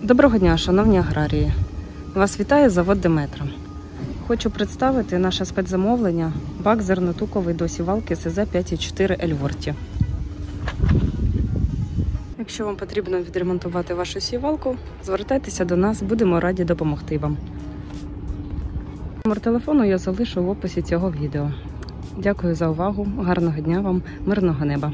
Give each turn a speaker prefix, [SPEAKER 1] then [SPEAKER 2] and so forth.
[SPEAKER 1] Доброго дня, шановні аграрії! Вас вітає завод Деметра. Хочу представити наше спецзамовлення бак зернотуковий до сівалки СЗ 5,4 Ельворті. Якщо вам потрібно відремонтувати вашу сівалку, звертайтеся до нас, будемо раді допомогти вам. Номер телефону я залишу в описі цього відео. Дякую за увагу, гарного дня вам, мирного неба!